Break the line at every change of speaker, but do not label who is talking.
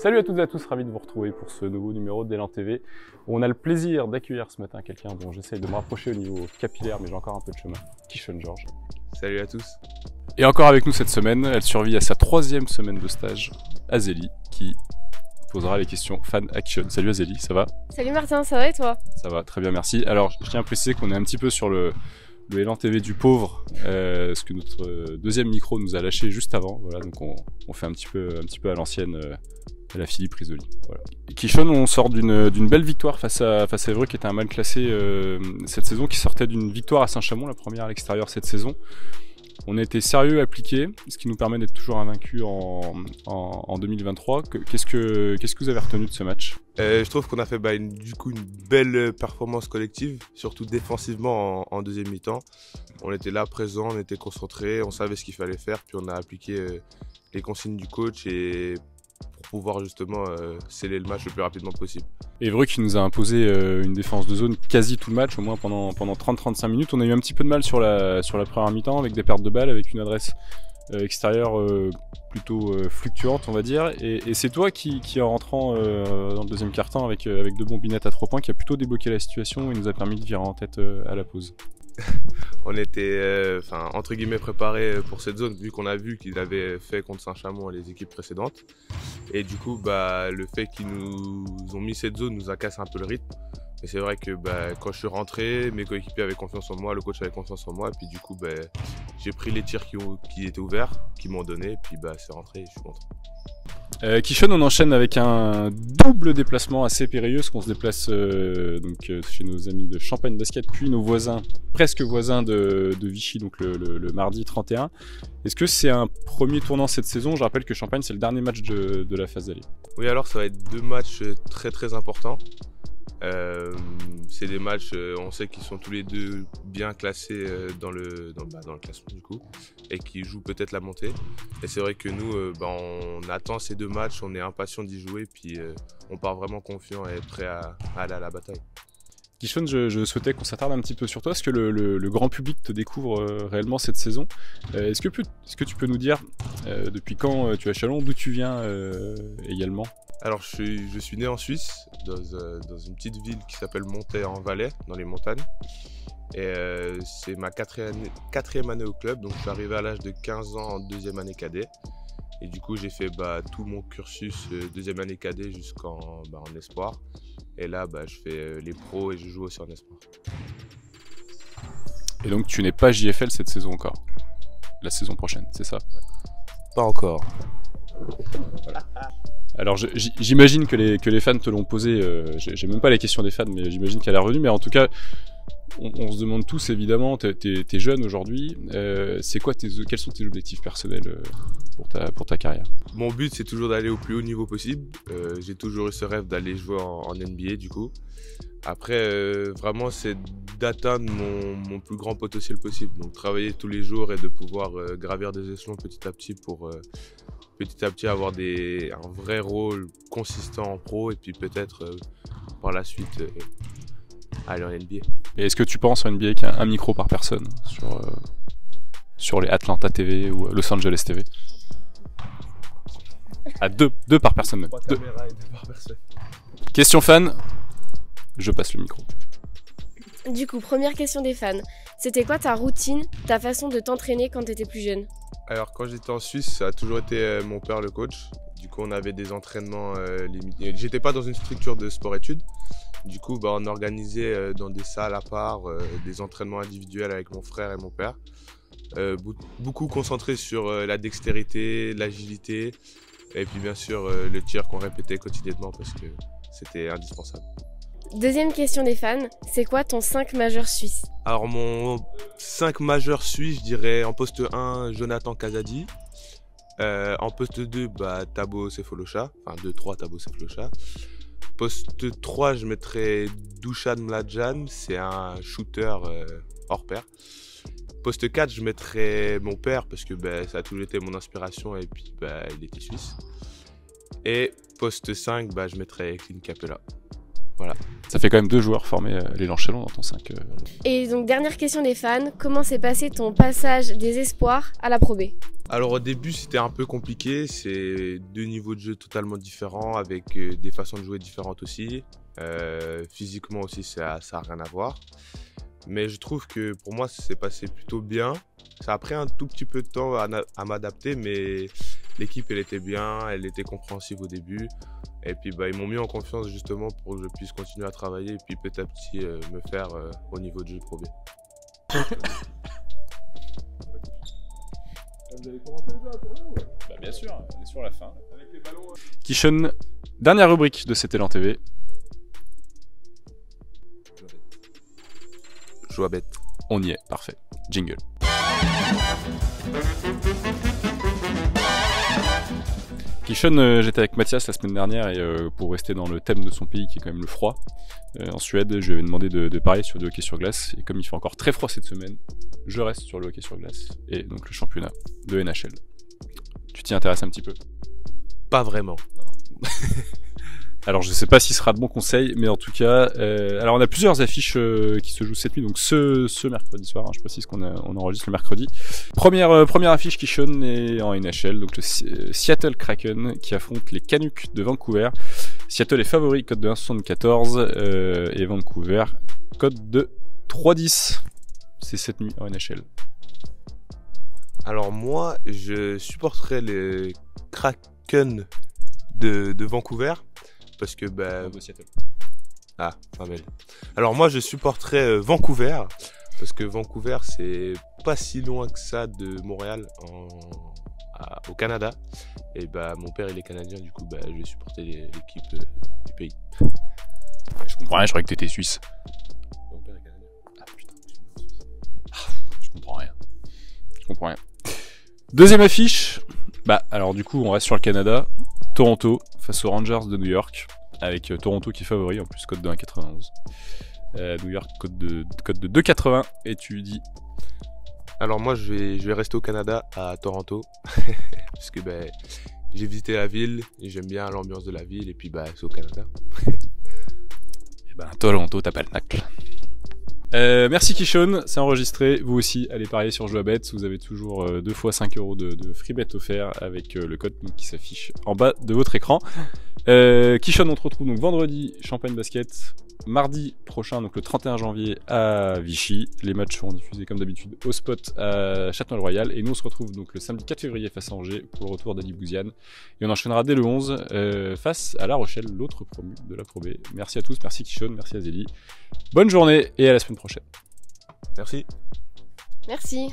Salut à toutes et à tous, ravi de vous retrouver pour ce nouveau numéro d'Elan TV où on a le plaisir d'accueillir ce matin quelqu'un dont j'essaye de me rapprocher au niveau capillaire mais j'ai encore un peu de chemin, Kishon Georges.
Salut à tous.
Et encore avec nous cette semaine, elle survit à sa 3e semaine de stage, Azélie, qui posera les questions fan action. Salut Azélie, ça va?
Salut Martin, ça va et toi?
Ça va, très bien, merci. Alors je tiens à préciser qu'on est un petit peu sur le Elan TV du pauvre, parce que notre deuxième micro nous a lâché juste avant, voilà, donc on fait un petit peu à l'ancienne, à la Philippe Risoli. Voilà. Kishon, on sort d'une belle victoire face à Évreux, qui était un mal classé cette saison, qui sortait d'une victoire à Saint-Chamond, la première à l'extérieur cette saison. On a été sérieux, appliqué, ce qui nous permet d'être toujours invaincus en 2023. Qu'est-ce que vous avez retenu de ce match?
Je trouve qu'on a fait une belle performance collective, surtout défensivement en deuxième mi-temps. On était là, présents, on était concentrés, on savait ce qu'il fallait faire, puis on a appliqué les consignes du coach et pour pouvoir justement sceller le match le plus rapidement possible.
Évreux qui nous a imposé une défense de zone quasi tout le match, au moins pendant 30-35 minutes. On a eu un petit peu de mal sur la première mi-temps avec des pertes de balles, avec une adresse extérieure plutôt fluctuante on va dire. Et c'est toi qui en rentrant dans le deuxième quart-temps avec 2 bombinettes à 3 points qui a plutôt débloqué la situation et nous a permis de virer en tête à la pause.
On était entre guillemets préparés pour cette zone vu qu'on a vu qu'ils avaient fait contre Saint-Chamond les équipes précédentes. Et du coup le fait qu'ils nous ont mis cette zone nous a cassé un peu le rythme. Et c'est vrai que quand je suis rentré, mes coéquipiers avaient confiance en moi, le coach avait confiance en moi. Et puis du coup j'ai pris les tirs qui étaient ouverts, qui m'ont donné, et puis c'est rentré et je suis content.
Kishon, on enchaîne avec un double déplacement assez périlleux, parce qu'on se déplace chez nos amis de Champagne Basket, puis nos voisins, presque voisins de Vichy, donc le mardi 31. Est-ce que c'est un premier tournant cette saison? Je rappelle que Champagne, c'est le dernier match de la phase d'aller.
Oui, alors ça va être 2 matchs très très importants. C'est des matchs, on sait qu'ils sont tous les deux bien classés dans le classement du coup, et qui jouent peut-être la montée. Et c'est vrai que nous, on attend ces 2 matchs, on est impatient d'y jouer, puis on part vraiment confiant et prêt à aller à la bataille.
Kishon, je souhaitais qu'on s'attarde un petit peu sur toi, parce que le grand public te découvre réellement cette saison. Est-ce que tu peux nous dire depuis quand tu es à Châlons, d'où tu viens également? Alors
je suis né en Suisse, dans une petite ville qui s'appelle Montaix-en-Valais, dans les montagnes. Et c'est ma 4e année au club, donc je suis arrivé à l'âge de 15 ans en 2e année cadet. Et du coup j'ai fait tout mon cursus 2e année cadet jusqu'en en espoir. Et là je fais les pros et je joue aussi en espoir.
Et donc tu n'es pas JFL cette saison encore? La saison prochaine, c'est ça?
Ouais. Pas encore.
Voilà. Alors j'imagine que les fans te l'ont posé, j'ai même pas les questions des fans, mais j'imagine qu'elle est revenue, mais en tout cas, on se demande tous évidemment, t'es jeune aujourd'hui, quels sont tes objectifs personnels pour ta carrière?
Mon but c'est toujours d'aller au plus haut niveau possible, j'ai toujours eu ce rêve d'aller jouer en NBA du coup. Après vraiment c'est d'atteindre mon plus grand potentiel possible, donc travailler tous les jours et de pouvoir gravir des échelons petit à petit pour petit à petit avoir un vrai rôle consistant en pro et puis peut-être par la suite aller en NBA.
Et est-ce que tu penses en NBA qu'il y a un micro par personne sur les Atlanta TV ou Los Angeles TV? À deux par personne même.
3 caméras et 2 par personne.
Question fan, je passe le micro.
Du coup, première question des fans. C'était quoi ta routine, ta façon de t'entraîner quand t'étais plus jeune?
Alors quand j'étais en Suisse, ça a toujours été mon père le coach. Du coup on avait des entraînements limités. J'étais pas dans une structure de sport-études. Du coup on organisait dans des salles à part des entraînements individuels avec mon frère et mon père. Beaucoup concentrés sur la dextérité, l'agilité et puis bien sûr le tir qu'on répétait quotidiennement parce que c'était indispensable.
Deuxième question des fans, c'est quoi ton 5 majeur suisse?
Alors mon 5 majeur suisse, je dirais en poste 1, Jonathan Casadi. En poste 2, Thabo Sefolosha. Enfin 2-3, Thabo Sefolosha. Poste 3, je mettrais Dusan Mladjan, c'est un shooter hors pair. Poste 4, je mettrais mon père parce que ça a toujours été mon inspiration et puis il était suisse. Et poste 5, je mettrais Clint Capela. Voilà.
Ça fait quand même 2 joueurs formés à l'élan Chalon dans ton 5.
Et donc, dernière question des fans, comment s'est passé ton passage des espoirs à la Pro B?
Alors au début c'était un peu compliqué, c'est 2 niveaux de jeu totalement différents avec des façons de jouer différentes aussi. Physiquement aussi ça a rien à voir. Mais je trouve que pour moi ça s'est passé plutôt bien. Ça a pris un tout petit peu de temps à m'adapter, mais l'équipe elle était bien, elle était compréhensive au début. Et puis ils m'ont mis en confiance justement pour que je puisse continuer à travailler et puis petit à petit me faire au niveau de jeu Pro B.
Vous avez commencé déjà à tourner ou... Bah bien sûr, on est sur la fin. Avec les ballons. Kishon, dernière rubrique de cet élan TV.
Joie bête.
On y est, parfait. Jingle. Kishon, j'étais avec Mathias la semaine dernière et pour rester dans le thème de son pays qui est quand même le froid, en Suède, je lui avais demandé de parier sur du hockey sur glace et comme il fait encore très froid cette semaine, je reste sur le hockey sur glace et donc le championnat de NHL. Tu t'y intéresses un petit peu?
Pas vraiment.
Alors je sais pas si ce sera de bons conseils, mais en tout cas, alors on a plusieurs affiches qui se jouent cette nuit, donc ce mercredi soir, hein, je précise qu'on enregistre le mercredi. Première affiche qui shone est en NHL, donc le Seattle Kraken qui affronte les Canucks de Vancouver. Seattle est favori, cote de 1,74 et Vancouver, cote de 3,10. C'est cette nuit en NHL.
Alors moi, je supporterais les Kraken de Vancouver. Parce que
De Seattle.
Ah, pas mal. Alors moi je supporterais Vancouver parce que Vancouver c'est pas si loin que ça de Montréal au Canada et mon père il est canadien du coup je vais supporter l'équipe du pays.
Je comprends rien, je croyais que t'étais suisse.
Mon père est canadien.
Ah putain, je comprends rien. Je comprends rien. Deuxième affiche. Alors du coup on reste sur le Canada. Toronto face aux Rangers de New York, avec Toronto qui est favori, en plus cote de 1,91. New York cote de 2,80 et tu dis.
Alors moi je vais rester au Canada, à Toronto, parce que j'ai visité la ville et j'aime bien l'ambiance de la ville et puis c'est au Canada.
Et Toronto t'as pas le nacle. Merci Kishon, c'est enregistré. Vous aussi, allez parier sur Joabet. Vous avez toujours 2 fois 5 € de free bet offert avec le code qui s'affiche en bas de votre écran. Kishon, on te retrouve donc vendredi, Champagne Basket. Mardi prochain, donc le 31 janvier à Vichy. Les matchs seront diffusés comme d'habitude au spot à Châtenois-le-Royal. Et nous, on se retrouve donc le samedi 4 février face à Angers pour le retour d'Ali Bouziane. Et on enchaînera dès le 11 face à La Rochelle, l'autre promu de la Pro B. Merci à tous, merci Kishon, merci Azélie. Bonne journée et à la semaine prochaine.
Merci.
Merci.